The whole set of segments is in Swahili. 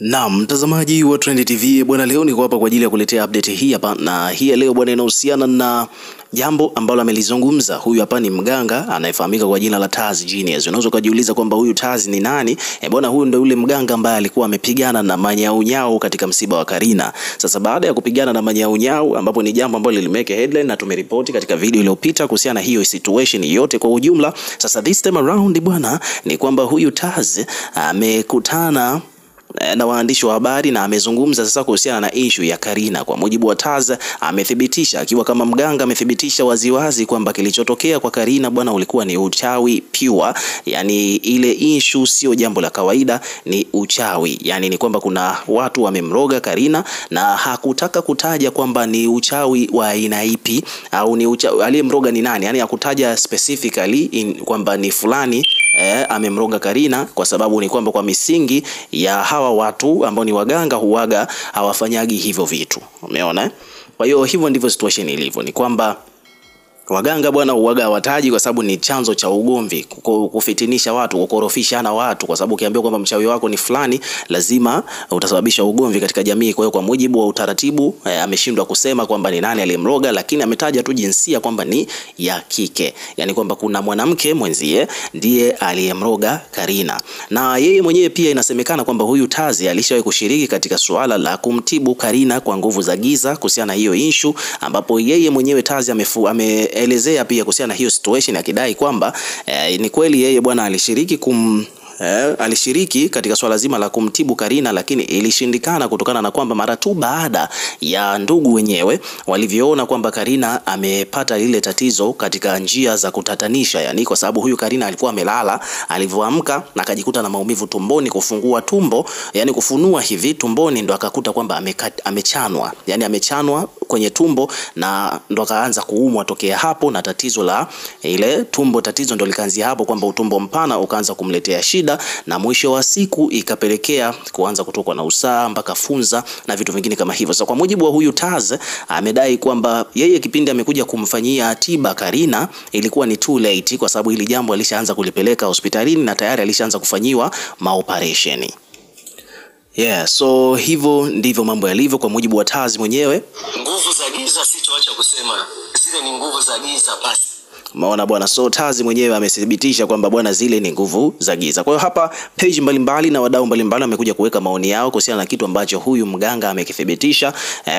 Na mtazamaji wa Trend TV bwana, leo niko hapa kwa ajili ya kuletea update hii hapa, na hii leo bwana inahusiana na jambo ambalo amelizungumza. Huyu hapa ni mganga anayefahamika kwa jina la Taz Genius. Unaweza kujiuliza kwamba huyu Taz ni nani? Bwana, huyu ndio yule mganga ambaye alikuwa amepigana na Manyaunyau katika msiba wa Karina. Sasa baada ya kupigana na Manyaunyau, ambapo ni jambo ambalo lilimeke headline na tumeripoti katika video iliyopita kuhusiana na hiyo situation yote kwa ujumla. Sasa this time around bwana, ni kwamba huyu Taz amekutana na waandishi wa habari na amezungumza sasa kuhusiana na issue ya Karina. Kwa mujibu wa Taz, amethibitisha akiwa kama mganga, amethibitisha waziwazi kwamba kilichotokea kwa Karina bwana ulikuwa ni uchawi pure. Yani ile issue sio jambo la kawaida, ni uchawi. Yani ni kwamba kuna watu wamemroga Karina, na hakutaka kutaja kwamba ni uchawi wa aina ipi au ni uchawi aliyemroga ni nani. Yani hakutaja specifically kwamba ni fulani amemroga Karina, kwa sababu ni kwamba kwa misingi ya hawa watu ambao ni waganga huaga hawafanyagi hivyo vitu. Umeona? Kwa hiyo hivyo ndivyo situation ilivyo, ni kwamba waganga bwana huaga hawataji, kwa sababu ni chanzo cha ugomvi, kufitinisha watu, kukorofishana watu, kwa sababu ukiambiwa kwamba mchawi wako ni fulani lazima utasababisha ugomvi katika jamii. Kwa hiyo kwa mujibu wa utaratibu ameshindwa kusema kwamba ni nani aliyemroga, lakini ametaja tu jinsia kwamba ni ya kike, yani kwamba kuna mwanamke mwenzie ndiye aliyemroga Karina. Na yeye mwenyewe pia inasemekana kwamba huyu Tazi alishawahi kushiriki katika suala la kumtibu Karina kwa nguvu za giza kuhusiana na hiyo issue, ambapo yeye mwenyewe Tazi elezea pia kuhusiana na hiyo situation, akidai kwamba ni kweli yeye bwana alishiriki katika swala zima la kumtibu Karina, lakini ilishindikana kutokana na kwamba mara tu baada ya ndugu wenyewe walivyoona kwamba Karina amepata lile tatizo katika njia za kutatanisha. Yani kwa sababu huyu Karina alikuwa amelala, alivyoamka na akajikuta na maumivu tumboni, kufungua tumbo, yani kufunua hivi tumboni, ndo akakuta kwamba amechanwa, yani amechanwa kwenye tumbo, na ndo akaanza kuumwa tokea hapo, na tatizo la ile tumbo, tatizo ndo likaanzia hapo, kwamba utumbo mpana ukaanza kumletea shida, na mwisho wa siku ikapelekea kuanza kutokwa na usaa mpaka funza na vitu vingine kama hivyo. Sasa kwa mujibu wa huyu Taz, amedai kwamba yeye kipindi amekuja kumfanyia tiba Karina ilikuwa ni too late, kwa sababu hili jambo alishaanza kulipeleka hospitalini na tayari alishaanza kufanyiwa maoperation. Yeah, so hivyo ndivyo mambo yalivyo kwa mujibu wa Taz mwenyewe. Nguvu za giza sitoacha kusema, zile ni nguvu za giza basi. Umeona bwana, so Taz mwenyewe amethibitisha kwamba bwana zile ni nguvu za giza. Kwa hiyo hapa page mbalimbali na wadau mbalimbali wamekuja kuweka maoni yao kuhusiana na kitu ambacho huyu mganga amekithibitisha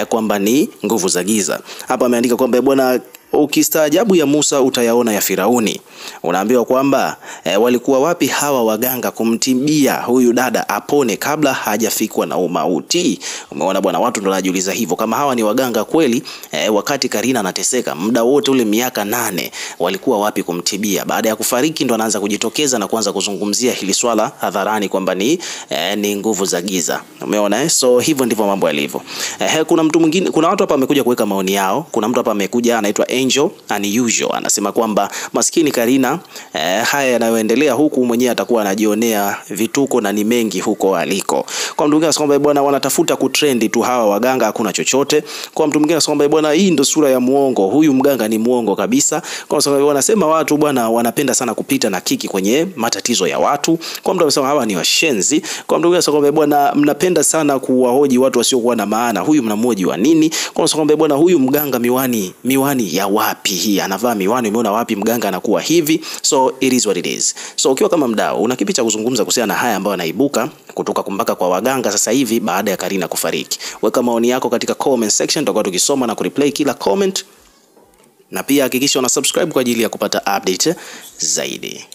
kwamba ni nguvu za giza. Hapa ameandika kwamba bwana, ukistaajabu ya Musa utayaona ya Firauni. Unaambiwa kwamba walikuwa wapi hawa waganga kumtibia huyu dada apone kabla hajafikwa na umauti? Umeona bwana, watu ndio wanajiuliza hivyo, kama hawa ni waganga kweli, wakati Karina anateseka muda wote ule miaka 8 walikuwa wapi kumtibia? Baada ya kufariki ndo anaanza kujitokeza na kuanza kuzungumzia hili swala hadharani kwamba ni nguvu za giza. Umeona so hivyo ndivyo mambo yalivyo. Kuna mtu mwingine, kuna watu hapa wamekuja kuweka maoni yao. Kuna mtu hapa amekuja anaitwa Angel Unusual, anasema kwamba maskini Karina, haya yanayoendelea huku mwenyewe atakuwa anajionea vituko na ni mengi huko aliko. Kwa mtu mwingine anasema kwamba bwana wanatafuta kutrend tu hawa waganga, hakuna chochote. Kwa mtu mwingine anasema kwamba bwana hii ndio sura ya muongo, huyu mganga ni muongo kabisa. Kwa sababu wanasema watu bwana wanapenda sana kupita na kiki kwenye matatizo ya watu. Kwa mtu anasema hawa ni washenzi. Kwa mtu mwingine anasema kwamba bwana mnapenda sana kuwahoji watu wasiokuwa na maana, huyu mnamoji wa nini? Kwa anasema kwamba bwana huyu mganga miwani ya wapi hii, anavaa miwani, umeona wapi mganga anakuwa hivi? So it is what it is. So ukiwa kama mdau una kipi cha kuzungumza kuhusiana na haya ambayo yanaibuka kutoka kumbaka kwa waganga sasa hivi baada ya Karina kufariki? Weka maoni yako katika comment section, tutakuwa tukisoma na kureplay kila comment, na pia hakikisha una subscribe kwa ajili ya kupata update zaidi.